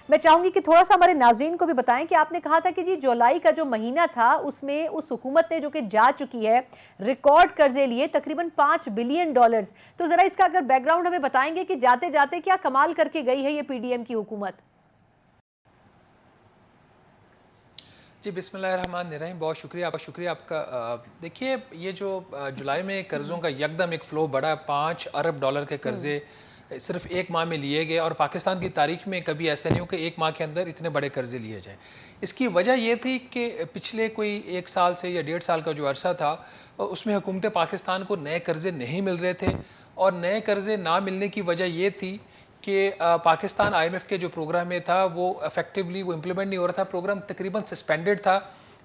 मैं चाहूंगी कि थोड़ा सा हमारे नाजरीन को भी बताएं कि आपने कहा था कि जी जुलाई का जो महीना था उसमें उस हुकूमत ने जो कि जा चुकी है रिकॉर्ड कर्जे लिए तकरीबन $5 बिलियन। तो जरा इसका अगर बैकग्राउंड हमें बताएंगे कि जाते जाते क्या कमाल करके गई है ये पीडीएम की हुकूमत। जी बिस्मिल्लाहिर्रहमानिर्रहीम, बहुत शुक्रिया आपका। देखिए, ये जो जुलाई में कर्ज़ों का यकदम एक फ़्लो बढ़ा, $5 अरब के कर्ज़े सिर्फ एक माह में लिए गए और पाकिस्तान की तारीख में कभी ऐसा नहीं हो कि एक माह के अंदर इतने बड़े कर्ज़े लिए जाएं। इसकी वजह ये थी कि पिछले कोई 1 साल से या 1.5 साल का जो अरसा था उसमें हुकूमत पाकिस्तान को नए कर्ज़े नहीं मिल रहे थे और नए कर्ज़े ना मिलने की वजह ये थी कि पाकिस्तान आईएमएफ के जो प्रोग्राम में था वो इफेक्टिवली वो इम्प्लीमेंट नहीं हो रहा था, प्रोग्राम तकरीबन सस्पेंडेड था,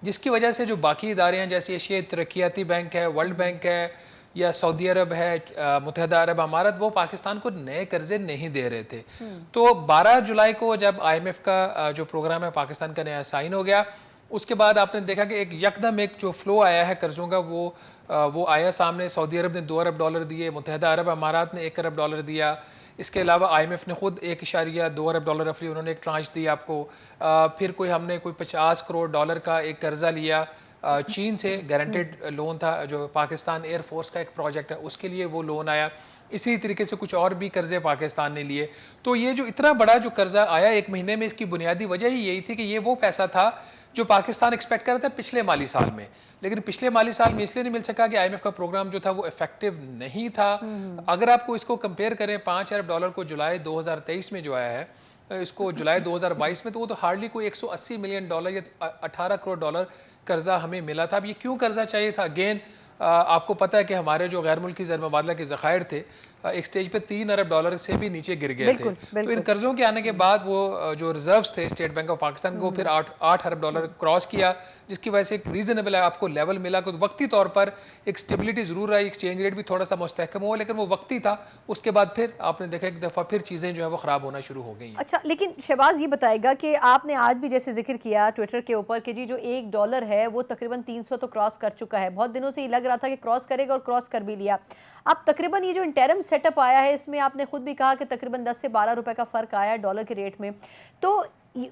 जिसकी वजह से जो बाकी इदारे हैं जैसे एशियाई तरक्याती बैंक है, वर्ल्ड बैंक है या सऊदी अरब है, मुत्तहिदा अरब अमारात, वो पाकिस्तान को नए कर्जे नहीं दे रहे थे। तो 12 जुलाई को जब आईएमएफ का जो प्रोग्राम है पाकिस्तान का नया साइन हो गया, उसके बाद आपने देखा कि एक यकदम एक जो फ्लो आया है कर्जों का वो आया सामने। सऊदी अरब ने $2 अरब दिए, मुत्तहिदा अरब अमारात ने $1 अरब दिया, इसके अलावा आईएमएफ ने खुद $1.2 अरब रफली उन्होंने एक ट्रांच दी आपको। फिर हमने कोई $50 करोड़ का एक कर्जा लिया चीन से, गारंटेड लोन था, जो पाकिस्तान एयरफोर्स का एक प्रोजेक्ट है उसके लिए वो लोन आया। इसी तरीके से कुछ और भी कर्जे पाकिस्तान ने लिए। तो ये जो इतना बड़ा जो कर्जा आया एक महीने में, इसकी बुनियादी वजह ही यही थी कि ये वो पैसा था जो पाकिस्तान एक्सपेक्ट कर रहा था पिछले माली साल में, लेकिन पिछले माली साल में इसलिए नहीं मिल सका कि आईएमएफ का प्रोग्राम जो था वो इफेक्टिव नहीं था। अगर आपको इसको कंपेयर करें $5 अरब को जुलाई 2023 में जो आया है, इसको जुलाई 2022 में, तो वो तो हार्डली कोई $180 मिलियन या $18 करोड़ कर्जा हमें मिला था। अब ये क्यों कर्जा चाहिए था? अगेन आपको पता है कि हमारे जो गैर मुल्की ज़र मुबादला के ज़खायर थे एक स्टेज पे $3 अरब से भी नीचे गिर गए थे। तो इन कर्जों के आने के बाद वो जो रिजर्व्स थे स्टेट बैंक ऑफ पाकिस्तान को फिर $8 अरब क्रॉस किया, जिसकी वजह से एक रीजनेबल आपको लेवल मिला। तो वक्ती तौर पर एक स्टेबिलिटी जरूर आई, एक्सचेंज रेट भी थोड़ा सा मुस्तहकम हुआ, लेकिन वो वक्ती था। उसके बाद फिर आपने देखा एक दफ़ा फिर चीज़ें जो है वो ख़राब होना शुरू हो गई। अच्छा, लेकिन शहबाज ये बताएगा कि आपने आज भी जैसे जिक्र किया ट्विटर के ऊपर कि जी जो $1 है वो तकरीबन 300 तो क्रॉस कर चुका है। बहुत दिनों से ये लग रहा था कि क्रॉस करेगा और क्रॉस कर भी लिया। अब तकरीबन ये जो इंटरम सेटअप आया है इसमें आपने खुद भी कहा कि तकरीबन 10 से 12 रुपए का फ़र्क आया डॉलर के रेट में। तो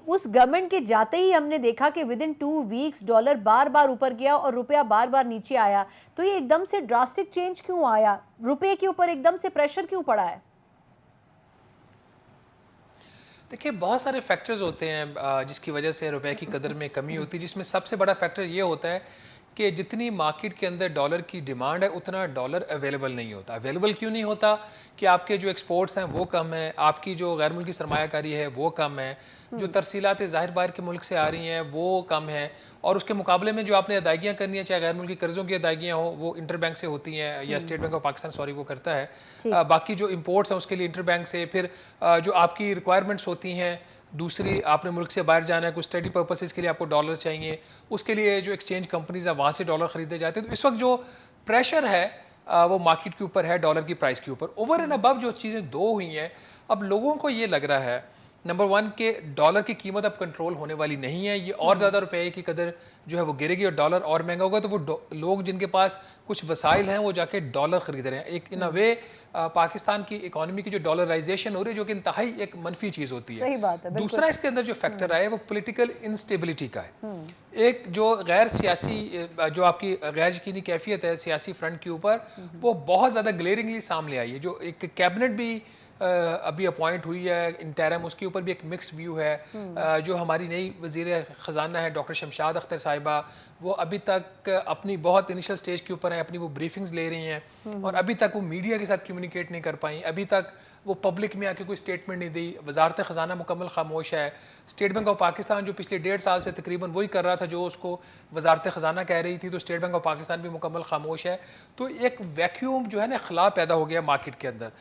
उस गवर्नमेंट के जाते ही हमने देखा कि विद इन 2 वीक्स डॉलर बार बार ऊपर गया और रुपया बार बार नीचे आया। तो ये एकदम से ड्रास्टिक चेंज क्यों आया? रुपये के ऊपर एकदम से प्रेशर क्यों पड़ा है? देखिए, बहुत सारे फैक्टर्स होते हैं जिसकी वजह से रुपए की कदर में कमी होती है, जिसमें सबसे बड़ा फैक्टर ये होता है कि जितनी मार्केट के अंदर डॉलर की डिमांड है उतना डॉलर अवेलेबल नहीं होता। अवेलेबल क्यों नहीं होता? कि आपके जो एक्सपोर्ट्स हैं वो कम है, आपकी जो गैर मुल्की सरमायाकारी है वो कम है, जो तरसीलात ज़ाहिर बाहर के मुल्क से आ रही हैं वो कम है, और उसके मुकाबले में जो आपने अदायगियाँ करनी है, चाहे गैर मुल्की कर्ज़ों की अदायगियाँ हो, वो इंटर बैंक से होती हैं या state bank of Pakistan sorry वो करता है। बाकी जो इम्पोर्ट्स हैं उसके लिए इंटर बैंक से, फिर जो आपकी रिक्वायरमेंट्स होती हैं, दूसरी आपने मुल्क से बाहर जाना है, कुछ स्टडी पर्पसेस के लिए आपको डॉलर चाहिए, उसके लिए जो एक्सचेंज कंपनीज है वहाँ से डॉलर खरीदे जाते हैं। तो इस वक्त जो प्रेशर है वो मार्केट के ऊपर है, डॉलर की प्राइस के ऊपर। ओवर एंड अबव जो चीज़ें दो हुई हैं, अब लोगों को ये लग रहा है नंबर 1 के डॉलर की कीमत अब कंट्रोल होने वाली नहीं है, ये और ज़्यादा रुपए की कदर जो है वो गिरेगी और डॉलर और महंगा होगा। तो वो लोग जिनके पास कुछ वसाइल हैं वो जाके डॉलर खरीद रहे हैं। एक इन अ वे पाकिस्तान की इकोनॉमी की जो डॉलराइजेशन हो रही है, जो कि इंतहाई एक मनफी चीज़ होती है। सही बात है। दूसरा इसके अंदर जो फैक्टर आया वो पॉलिटिकल इंस्टेबिलिटी का है। एक जो गैर सियासी जो आपकी गैर यकीनी कैफियत है सियासी फ्रंट के ऊपर, वो बहुत ज़्यादा ग्लेयरिंगली सामने आई है। जो एक कैबिनेट भी अभी अपॉइंट हुई है इंटरम, उसके ऊपर भी एक मिक्स व्यू है। जो हमारी नई वज़ीर ख़जाना है डॉक्टर शमशाद अख्तर साहिबा, वो अभी तक अपनी बहुत इनिशियल स्टेज के ऊपर हैं, अपनी वो ब्रीफिंग्स ले रही हैं और अभी तक वो मीडिया के साथ कम्युनिकेट नहीं कर पाई। अभी तक वो पब्लिक में आके कोई स्टेटमेंट नहीं दी। वजारत ख़जाना मुकम्मल खामोश है। स्टेट बैंक ऑफ पाकिस्तान जो पिछले 1.5 साल से तकरीबन वही कर रहा था जो उसको वजारत ख़जाना कह रही थी, तो स्टेट बैंक ऑफ पाकिस्तान भी मुकम्मल खामोश है। तो एक वैक्यूम जो है ना खला पैदा हो गया मार्केट के अंदर।